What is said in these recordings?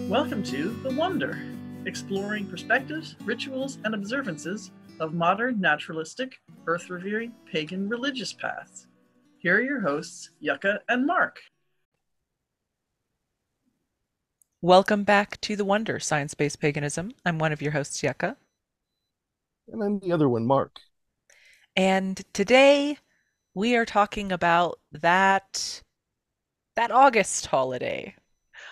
Welcome to The Wonder, exploring perspectives, rituals, and observances of modern naturalistic, earth-revering, pagan religious paths. Here are your hosts, Yucca and Mark. Welcome back to The Wonder, Science-Based Paganism. I'm one of your hosts, Yucca. And I'm the other one, Mark. And today we are talking about that August holiday.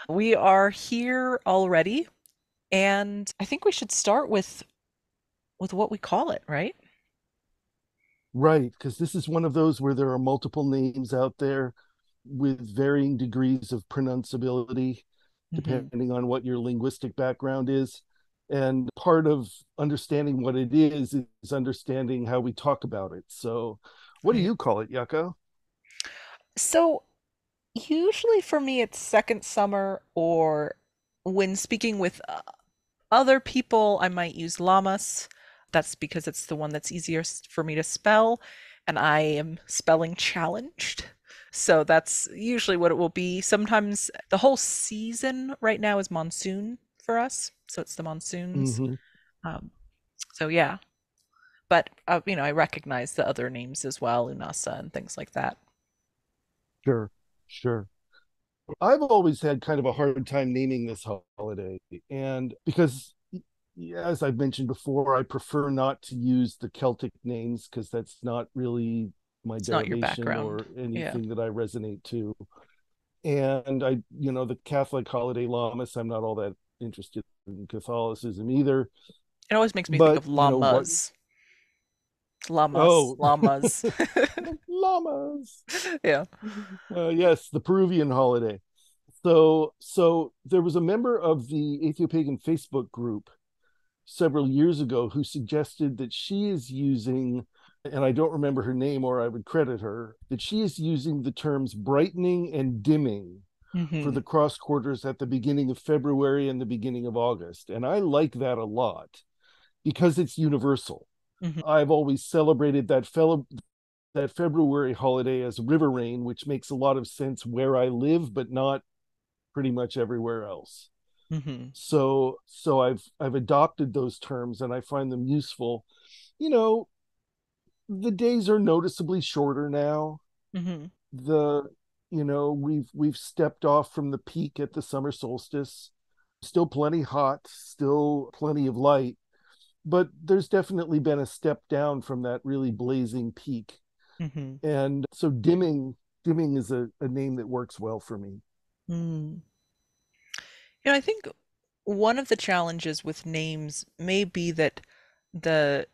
We are here already, and I think we should start with what we call it, right? Right, because this is one of those where there are multiple names out there with varying degrees of pronounceability, Mm-hmm. depending on what your linguistic background is. And part of understanding what it is understanding how we talk about it. So, what do Right. you call it, Yucca? So usually for me, it's second summer, or when speaking with other people, I might use Lammas. That's because it's the one that's easiest for me to spell, and I am spelling challenged. So that's usually what it will be. Sometimes the whole season right now is monsoon for us, so it's the monsoons. Mm-hmm. Um, so yeah, but I recognize the other names as well, Unasa and things like that. Sure, sure. I've always had kind of a hard time naming this holiday, and because, as I've mentioned before, I prefer not to use the Celtic names because that's not really my It's not your derivation background. or Yeah. anything that I resonate to. And the Catholic holiday Lammas, I'm not all that interested in Catholicism either. It always makes me think But of what? llamas. Llamas, Oh, llamas. Llamas. Yeah. Yes, the Peruvian holiday. So there was a member of the Ethiopian Facebook group several years ago who suggested that she is using, and I don't remember her name or I would credit her, that she is using the terms brightening and dimming for Hmm. the cross quarters at the beginning of February and the beginning of August. And I like that a lot because it's universal. Hmm. I've always celebrated that February holiday as river rain, which makes a lot of sense where I live, but not pretty much everywhere else. Hmm. So I've adopted those terms and I find them useful. You know, the days are noticeably shorter now. Hmm. The we've stepped off from the peak at the summer solstice. Still plenty hot, still plenty of light, but there's definitely been a step down from that really blazing peak. Hmm. And so dimming is a name that works well for me. Mm. I think one of the challenges with names may be that the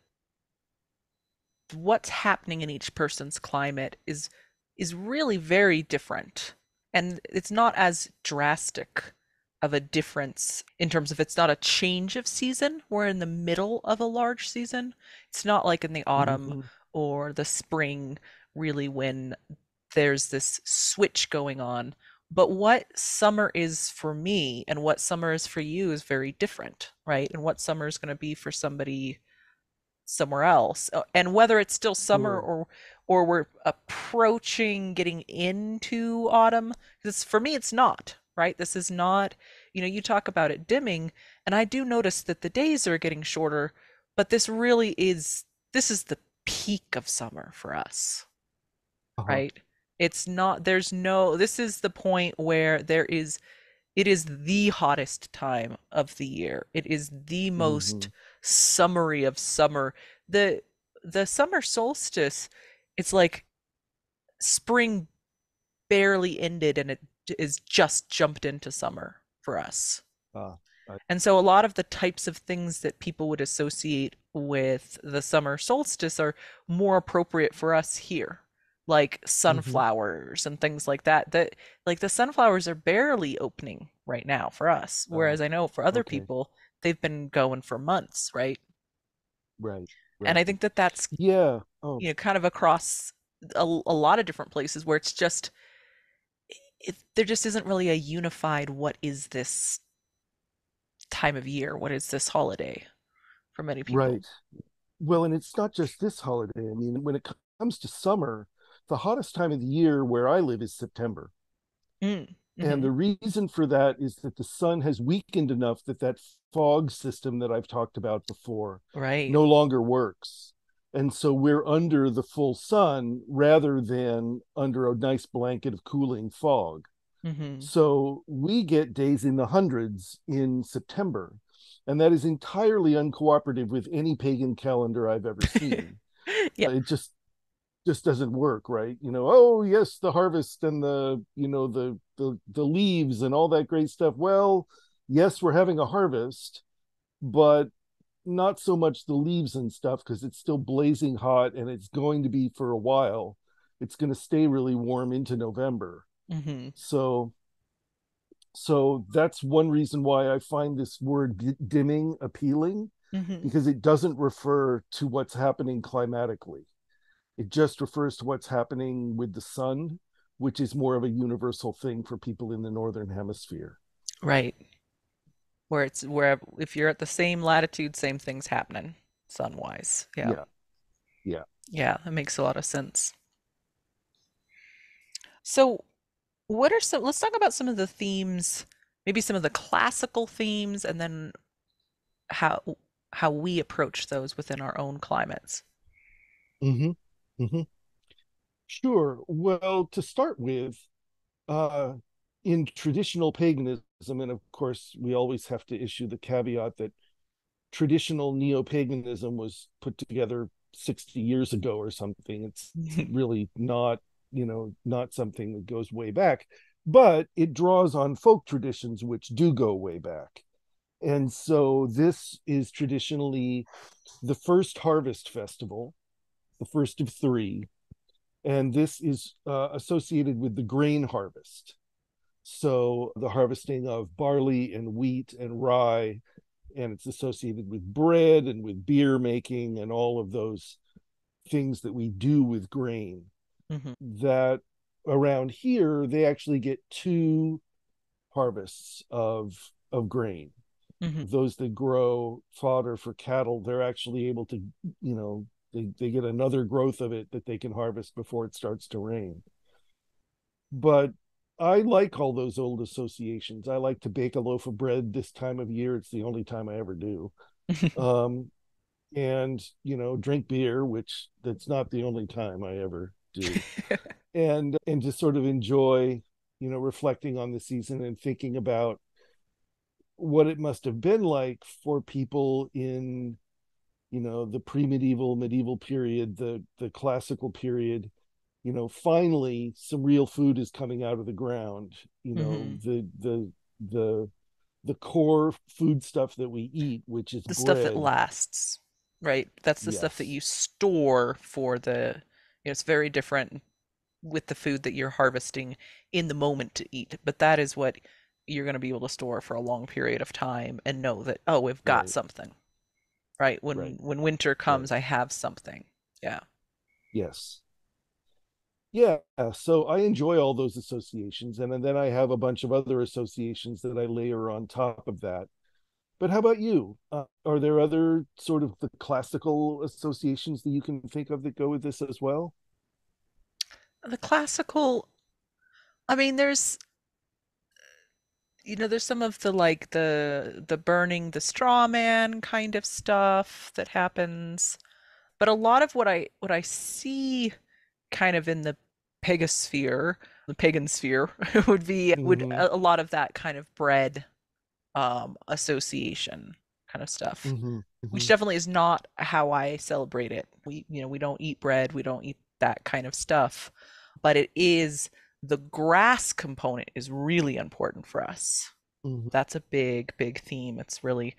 what's happening in each person's climate is really very different. And it's not as drastic of a difference in terms of it's not a change of season. We're in the middle of a large season. It's not like in the autumn Mm-hmm. or the spring, really, when there's this switch going on. But what summer is for me and what summer is for you is very different, right? And what summer is going to be for somebody somewhere else. And whether it's still summer Sure. or we're approaching getting into autumn, because for me it's not, right? This is not, you talk about it dimming, and I do notice that the days are getting shorter, but this is the peak of summer for us, Uh-huh. right? It's not, there's no, this is the point where it is the hottest time of the year. It is the Mm-hmm. most summery of summer. The the summer solstice, it's like spring barely ended and it is just jumped into summer for us. Uh, I, And so a lot of the types of things that people would associate with the summer solstice are more appropriate for us here, like mm-hmm. sunflowers and things like that. That like the sunflowers are barely opening right now for us, uh, whereas I know for other okay. people they've been going for months, right? Right. And Right. I think that that's Yeah. Oh, kind of across a lot of different places where it's just there just isn't really a unified what is this time of year? What is this holiday for many people? right. Well, and it's not just this holiday. I mean, when it comes to summer, the hottest time of the year where I live is September. Mm. And Hmm. the reason for that is that the sun has weakened enough that that fog system that I've talked about before Right. no longer works. And so we're under the full sun rather than under a nice blanket of cooling fog. Hmm. So we get days in the hundreds in September. And that is entirely uncooperative with any pagan calendar I've ever seen. Yep. It just doesn't work, right? Oh yes, the harvest and the leaves and all that great stuff. Well, yes, we're having a harvest, but not so much the leaves and stuff because it's still blazing hot and it's going to be for a while. It's going to stay really warm into November. Hmm. So that's one reason why I find this word dimming appealing, Hmm. because it doesn't refer to what's happening climatically. It just refers to what's happening with the sun, which is more of a universal thing for people in the northern hemisphere. Right. Where if you're at the same latitude, same thing's happening sun-wise. Yeah. Yeah, yeah. Yeah, that makes a lot of sense. So, let's talk about some of the themes, maybe some of the classical themes, and then how how we approach those within our own climates. Mm-hmm. Mm-hmm. Sure. Well, to start with, uh, in traditional paganism, and of course, we always have to issue the caveat that traditional neo-paganism was put together 60 years ago or something. It's really not something that goes way back, but it draws on folk traditions which do go way back. And so this is traditionally the first harvest festival, the first of three, and this is associated with the grain harvest. So the harvesting of barley and wheat and rye, and it's associated with bread and with beer making and all of those things that we do with grain. Hmm. That around here they actually get two harvests of grain. Hmm. Those that grow fodder for cattle, they're actually able to, they get another growth of it that they can harvest before it starts to rain. But I like all those old associations. I like to bake a loaf of bread this time of year. It's the only time I ever do. Um, and drink beer, which that's not the only time I ever do. And just sort of enjoy, reflecting on the season and thinking about what it must have been like for people in, the pre-medieval, medieval period, the classical period. Finally some real food is coming out of the ground. Hmm. The the core food stuff that we eat, which is The stuff that bread. lasts, right? That's the stuff that Yes, you store for it's very different with the food that you're harvesting in the moment to eat, but that is what you're going to be able to store for a long period of time and know that, oh, we've got right, something, right? right, When winter right. comes, I have something. Yeah. Yes. Yeah, so I enjoy all those associations, and then I have a bunch of other associations that I layer on top of that. But how about you? Are there other sort of the classical associations that you can think of that go with this as well? The classical, I mean, there's some of the like the burning the straw man kind of stuff that happens. But a lot of what I see kind of in the pagan sphere would Mm-hmm. a lot of that kind of bread association kind of stuff, Mm-hmm. which Mm-hmm. definitely is not how I celebrate it. We don't eat bread, we don't eat that kind of stuff, but it is the grass component is really important for us. Mm-hmm. That's a big theme. It's really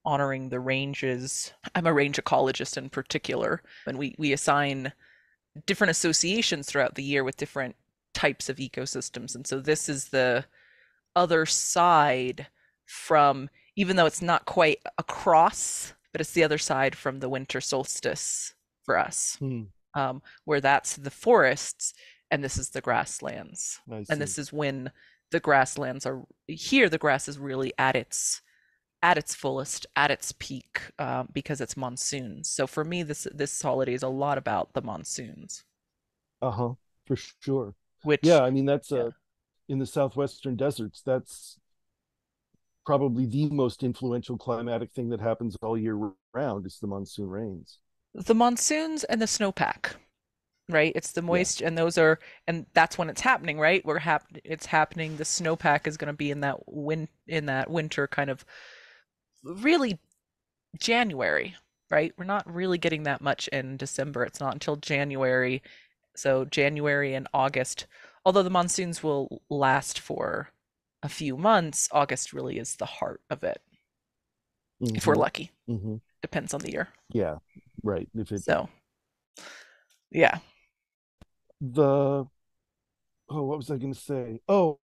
honoring the ranges. I'm a range ecologist in particular, and we assign different associations throughout the year with different types of ecosystems. And so this is the other side from, even though it's not quite across, but it's the other side from the winter solstice for us, Mm-hmm. where that's the forests and this is the grasslands. I And see. this is when the grasslands are here, the grass is really at its fullest, at its peak, because it's monsoons. So for me, this holiday is a lot about the monsoons, Uh-huh. For sure. which, Yeah, I mean that's yeah, in the southwestern deserts, that's probably the most influential climatic thing that happens all year round is the monsoon rains. The monsoons and the snowpack, right? It's the Yeah. moist, and those are, and that's when it's happening, right? It's happening. The snowpack is going to be in that winter kind of really January, right? We're not really getting that much in December. It's not until January. So January and August, although the monsoons will last for a few months, August really is the heart of it, if we're Mm-hmm. lucky. Mm-hmm. Depends on the year. Yeah. Right. If it So, yeah. the oh, what was I going to say? Oh,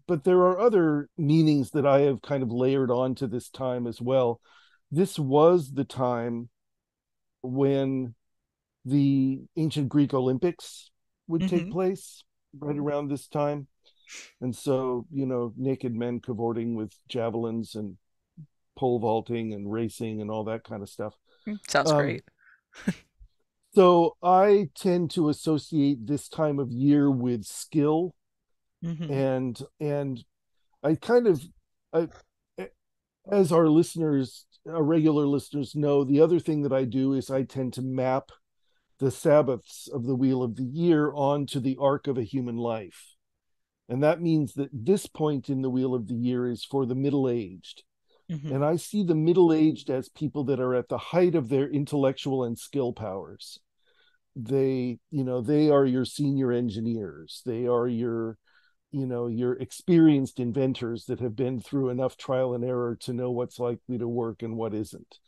but there are other meanings that I have kind of layered onto this time as well. This was the time when the ancient Greek Olympics would take Hmm. place, right around this time. And so, naked men cavorting with javelins and pole vaulting and racing and all that kind of stuff. Sounds Um, great. so I tend to associate this time of year with skill, Hmm. and I kind of, I, as our regular listeners know, the other thing that I do is I tend to map the Sabbaths of the wheel of the year onto the arc of a human life. And that means that this point in the wheel of the year is for the middle aged. And Hmm. I see the middle aged as people that are at the height of their intellectual and skill powers. They are your senior engineers. They are your experienced inventors that have been through enough trial and error to know what's likely to work and what isn't.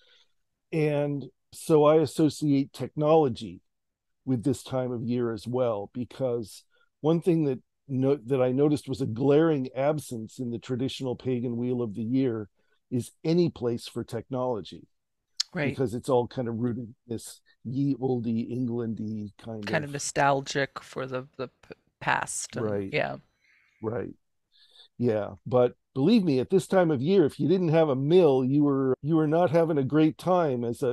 And so I associate technology with this time of year as well, because one thing that I noticed was a glaring absence in the traditional pagan wheel of the year is any place for technology, Right. because it's all kind of rooted in this ye olde Englandy kind Kind of. of nostalgic for the past, and Right, yeah. right. Yeah, but believe me, at this time of year, if you didn't have a mill, you were not having a great time as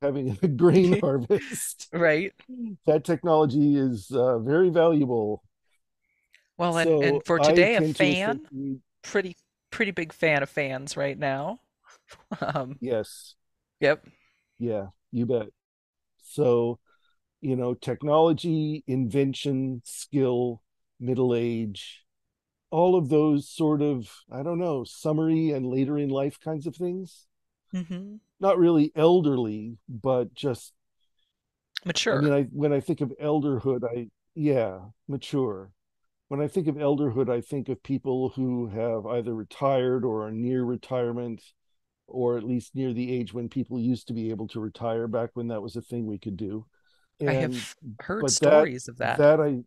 having a grain harvest. Right. That technology is very valuable. Well, and So for I today, a tend to fan, associate, pretty big fan of fans right now. Um, yes, yep. yeah, you bet. So, technology, invention, skill, middle age, all of those sort of, I don't know, summary and later in life kinds of things. Hmm. Not really elderly, but just, I mean, Mature. when I think of elderhood, yeah, mature. When I think of elderhood, I think of people who have either retired or are near retirement, or at least near the age when people used to be able to retire, back when that was a thing we could do. I And have heard but that stories of that. that I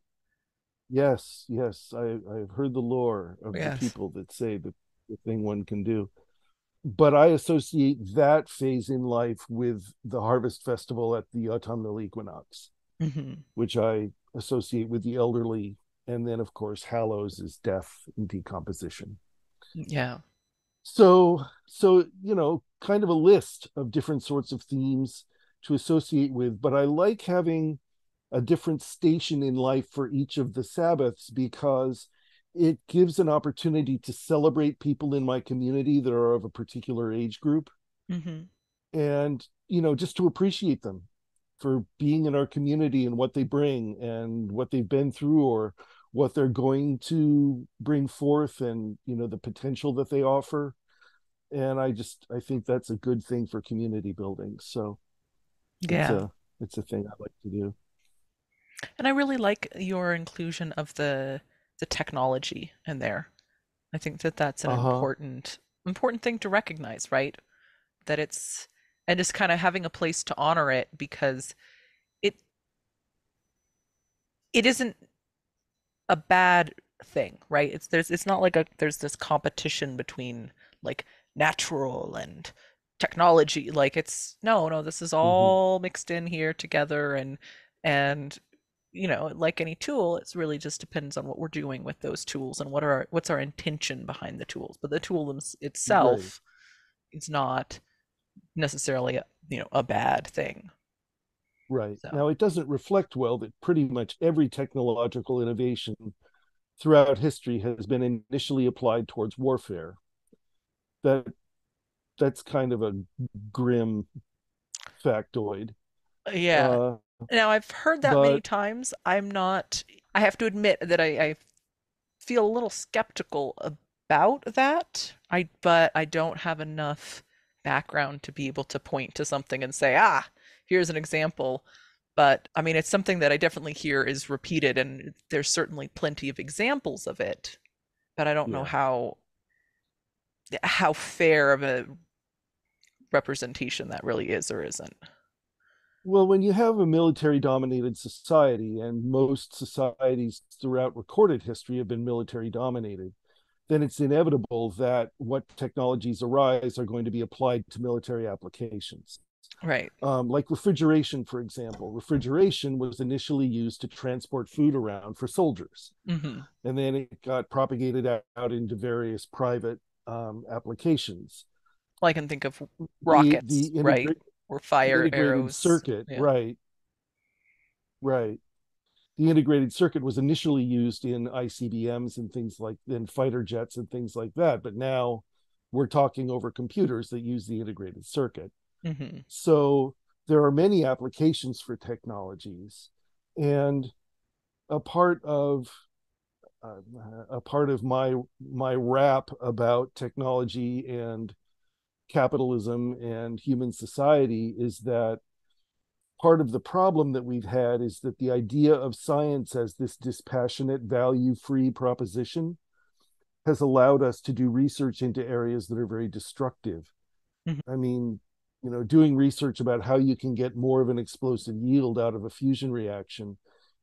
yes, yes, I've heard the lore of the Yes. people that say that the thing one can do. But I associate that phase in life with the harvest festival at the autumnal equinox, Hmm. which I associate with the elderly. And then, of course, Hallows is death and decomposition. Yeah. So kind of a list of different sorts of themes to associate with, but I like having a different station in life for each of the Sabbaths, because it gives an opportunity to celebrate people in my community that are of a particular age group, Hmm. and just to appreciate them for being in our community and what they bring and what they've been through, or what they're going to bring forth, and the potential that they offer. And I think that's a good thing for community building. So it's Yeah. a it's a thing I like to do. And I really like your inclusion of the technology in there. I think that that's an Uh-huh. important thing to recognize, right? That it's, and just kind of having a place to honor it, because it it isn't a bad thing, right? It's not like there's this competition between like natural and technology. Like it's no, this is Mm-hmm. all mixed in here together, and like any tool, it's really just depends on what we're doing with those tools and what's our intention behind the tools. But the tool Right. itself is not necessarily a bad thing. Right. So, Now, it doesn't reflect well that pretty much every technological innovation throughout history has been initially applied towards warfare. That that's kind of a grim factoid. Yeah. Uh, Now I've heard that many but times. I have to admit that I feel a little skeptical about that. But I don't have enough background to be able to point to something and say, ah, here's an example. But I mean, it's something that I definitely hear is repeated, and there's certainly plenty of examples of it. But I don't know yeah, how fair of a representation that really is or isn't. well, when you have a military dominated society, and most societies throughout recorded history have been military dominated, then it's inevitable that what technologies arise are going to be applied to military applications. Right. Like refrigeration, for example. Refrigeration was initially used to transport food around for soldiers, Mm-hmm. and then it got propagated out into various private applications. Well, I can think of The rockets, right? Or fire integrated arrows. circuit, Yeah. right, right. The integrated circuit was initially used in ICBMs and things like in fighter jets and things like that, but now we're talking over computers that use the integrated circuit. Mm-hmm. So there are many applications for technologies, and a part of uh, a part of my rap about technology and capitalism and human society is that part of the problem that we've had is that the idea of science as this dispassionate, value free proposition has allowed us to do research into areas that are very destructive. Mm-hmm. I mean, doing research about how you can get more of an explosive yield out of a fusion reaction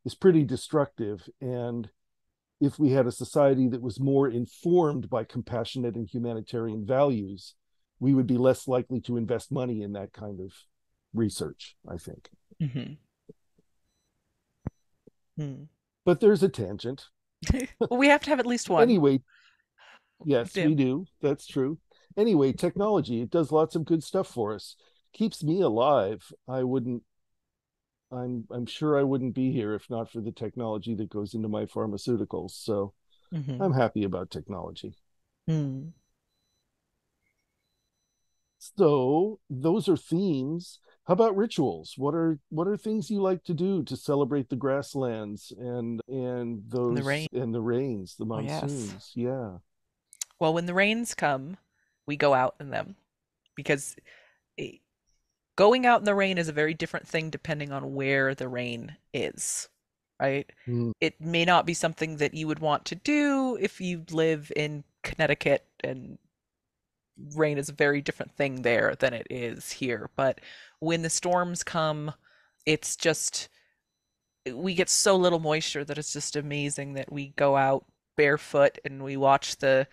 is pretty destructive. And if we had a society that was more informed by compassionate and humanitarian values, we would be less likely to invest money in that kind of research, I think. Mm-hmm. Hmm. But there's a tangent. Well, we have to have at least one. Anyway, yes, Yeah. we do. That's true. Anyway, technology, it does lots of good stuff for us. Keeps me alive. I'm sure I wouldn't be here if not for the technology that goes into my pharmaceuticals. So Mm-hmm. I'm happy about technology. Hmm. So those are themes. How about rituals? What are things you like to do to celebrate the grasslands and And the rain. those and the rains, the Oh, yes. monsoons? Yeah. Well, when the rains come, we go out in them because eh, going out in the rain is a very different thing depending on where the rain is, right? Mm, It may not be something that you would want to do if you live in Connecticut, and rain is a very different thing there than it is here. But when the storms come, it's just we get so little moisture that it's just amazing that we go out barefoot and we watch the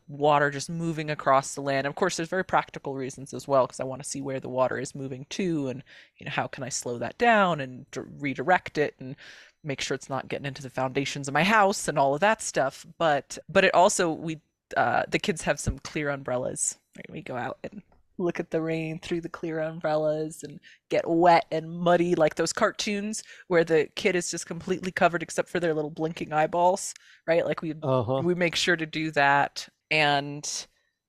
water just moving across the land. Of course, there's very practical reasons as well because I want to see where the water is moving to, and how can I slow that down and redirect it and make sure it's not getting into the foundations of my house and all of that stuff. But it also we the kids have some clear umbrellas. Right? We go out and look at the rain through the clear umbrellas and get wet and muddy like those cartoons where the kid is just completely covered except for their little blinking eyeballs, right? Like we uh-huh. we make sure to do that, and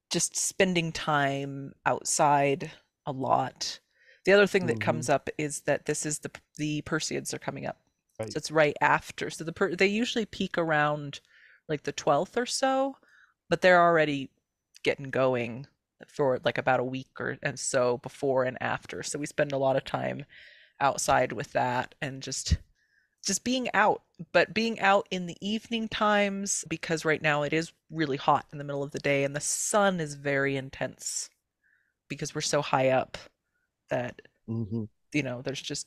just spending time outside a lot. The other thing that Mm-hmm. comes up is that this is the Perseids are coming up. Right. So it's right after. So they usually peak around like the 12th or so, but they're already getting going for like about a week or and so before and after. So we spend a lot of time outside with that and just being out, but being out in the evening times because right now it is really hot in the middle of the day and the sun is very intense because we're so high up that Mm-hmm.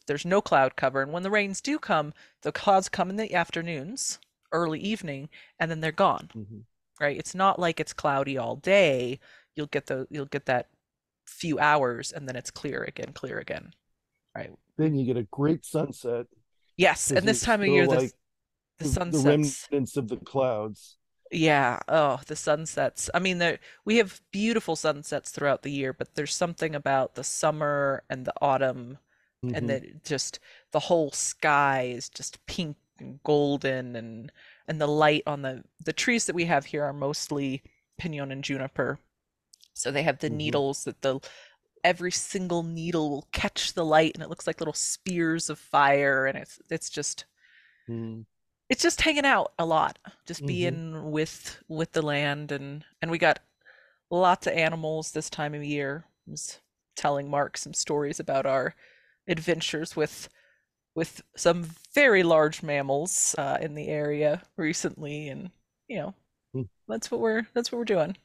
there's no cloud cover, and when the rains do come, the clouds come in the afternoons, early evening, and then they're gone, Mm-hmm. right? It's not like it's cloudy all day. You'll get that few hours and then it's clear again, right? Then you get a great sunset Yes, because and this it's time of still year like the the sunsets. remnants of the clouds. Yeah, oh, the sunsets. I mean, we have beautiful sunsets throughout the year, but there's something about the summer and the autumn and Mm-hmm. just the whole sky is just pink golden, and the light on the trees that we have here are mostly pinon and juniper. So they have the Mm-hmm. needles that the every single needle will catch the light and it looks like little spears of fire, and it's just hanging out a lot, just Mm-hmm. being with the land. And we got lots of animals this time of year. I was telling Mark some stories about our adventures with some very large mammals in the area recently, and you know that's what we're doing.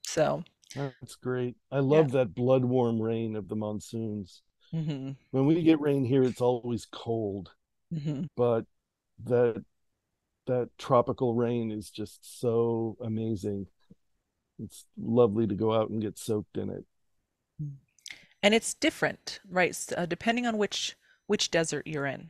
So That's great. I yeah. love that blood warm rain of the monsoons. Hmm. When we get rain here, it's always cold, Hmm. but that that tropical rain is just so amazing. It's lovely to go out and get soaked in it. And it's different, right? Depending on which desert you're in,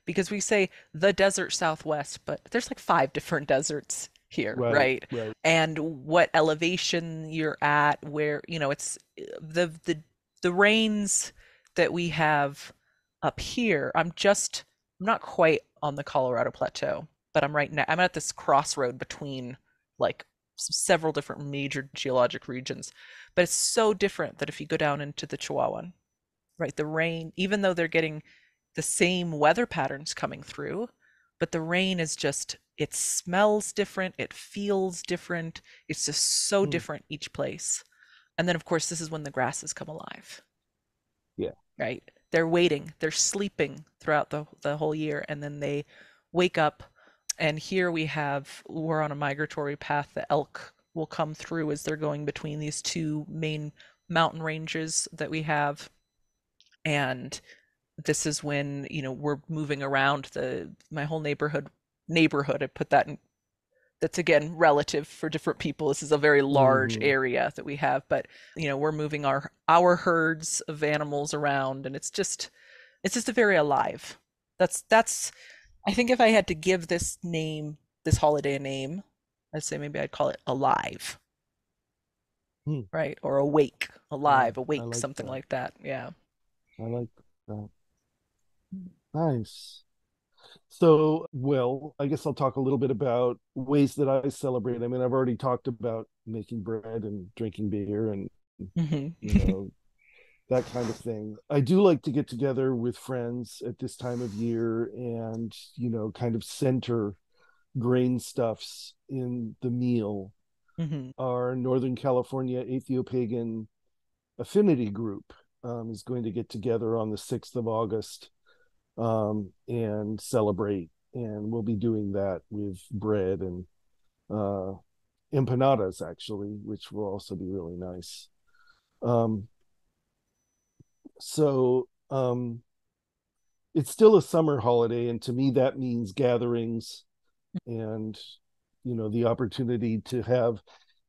because we say the desert Southwest, but there's like five different deserts here, Right, right? right. And what elevation you're at, where, it's the rains that we have up here. I'm not quite on the Colorado Plateau, but I'm right now. I'm at this crossroad between like several different major geologic regions. But it's so different that if you go down into the Chihuahuan, right, the rain, even though they're getting the same weather patterns coming through, but the rain is just, it smells different, it feels different. It's just so Hmm. different each place. And then, of course, this is when the grasses come alive, Yeah. right? They're waiting, they're sleeping throughout the whole year, and then they wake up. And here we're on a migratory path. The elk will come through as they're going between these two main mountain ranges that we have. And this is when, we're moving around my whole neighborhood. I put that in, that's again relative for different people. This is a very large Mm-hmm. area that we have, but we're moving our herds of animals around, and it's just a very alive. That's I think if I had to give this holiday a name, I'd say maybe I'd call it alive, Hmm. right? Or awake, Yeah, alive, I awake, like something that. like that. Yeah. I like that. Nice. So, well, I guess I'll talk a little bit about ways that I celebrate. I mean, I've already talked about making bread and drinking beer and, Hmm. you know, that kind of thing. I do like to get together with friends at this time of year and, kind of center grain stuffs in the meal. Hmm. Our Northern California Ethiopian affinity group is going to get together on the 6th of August and celebrate. And we'll be doing that with bread and uh, empanadas, actually, which will also be really nice. Um, so it's still a summer holiday. And to me, that means gatherings and, the opportunity to have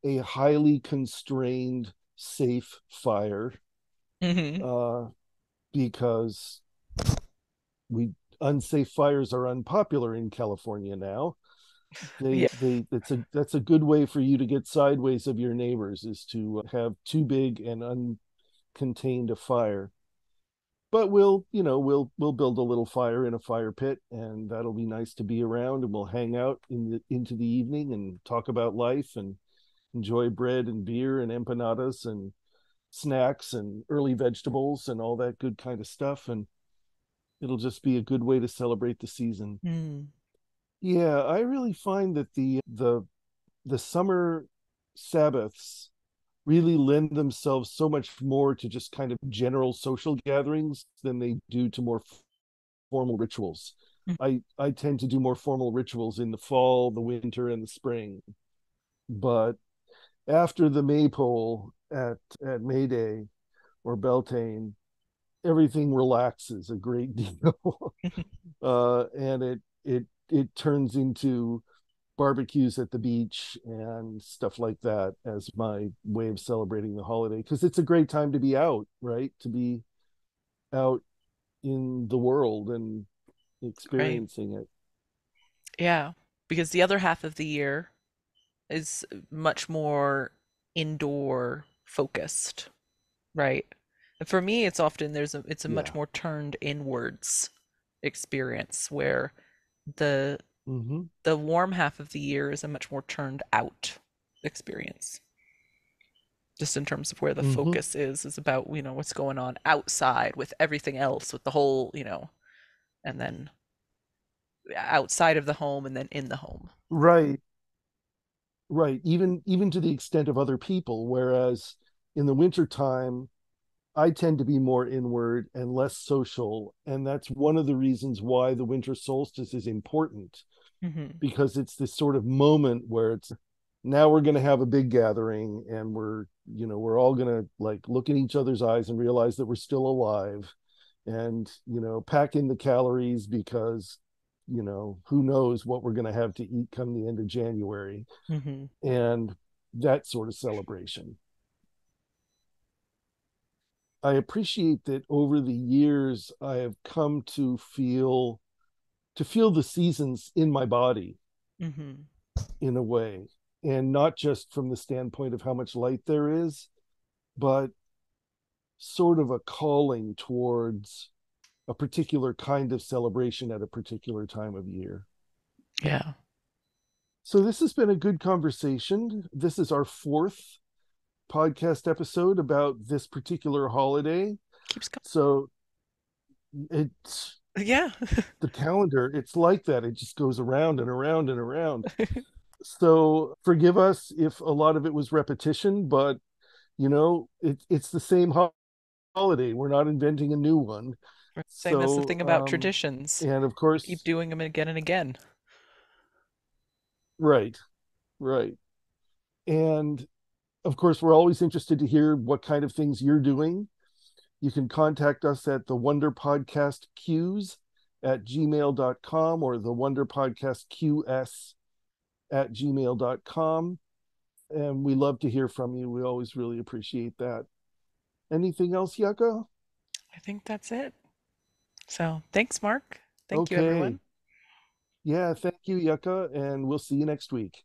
a highly constrained, safe fire Hmm. uh, because we unsafe fires are unpopular in California now. Yeah. That's a good way for you to get sideways of your neighbors is to have too big and uncontained a fire. But we'll build a little fire in a fire pit, and that'll be nice to be around, and we'll hang out into the evening and talk about life and enjoy bread and beer and empanadas and snacks and early vegetables and all that good kind of stuff, and it'll just be a good way to celebrate the season. Mm. Yeah, I really find that the summer Sabbaths really lend themselves so much more to just kind of general social gatherings than they do to more formal rituals. I tend to do more formal rituals in the fall, the winter, and the spring. But after the maypole at May Day or Beltane, everything relaxes a great deal, and it turns into barbecues at the beach and stuff like that as my way of celebrating the holiday because it's a great time to be out, right? To be out in the world and Right. experiencing it. Yeah. Because the other half of the year is much more indoor focused, right? And for me, it's a much Yeah. more turned inwards experience where The Mm-hmm. the warm half of the year is a much more turned out experience. Just in terms of where the Mm-hmm. focus is about, what's going on outside with everything else, with the whole, and then outside of the home and then in the home. Right. Right. Even to the extent of other people. Whereas in the wintertime, I tend to be more inward and less social. And that's one of the reasons why the winter solstice is important, Mm-hmm. because it's this sort of moment where it's now we're going to have a big gathering, and we're all going to like look in each other's eyes and realize that we're still alive, and pack in the calories, because who knows what we're going to have to eat come the end of January, Mm-hmm. and that sort of celebration. I appreciate that over the years I have come to feel the seasons in my body Mm-hmm. in a way, and not just from the standpoint of how much light there is, but sort of a calling towards a particular kind of celebration at a particular time of year. Yeah. So this has been a good conversation. This is our fourth podcast episode about this particular holiday. Keeps going. So it's Yeah. the calendar, it's like that. It just goes around and around and around. So forgive us if a lot of it was repetition, but it's the same holiday. We're not inventing a new one. Saying that's the thing So about traditions. and of Keep course, doing them again and again. right, right. And of course, we're always interested to hear what kind of things you're doing. You can contact us at thewonderpodcastQs at gmail.com, or thewonderpodcastQs at gmail.com. And we love to hear from you. We always really appreciate that. Anything else, Yucca? I think that's it. So thanks, Mark. Thank you, Okay. everyone. Yeah, thank you, Yucca, and we'll see you next week.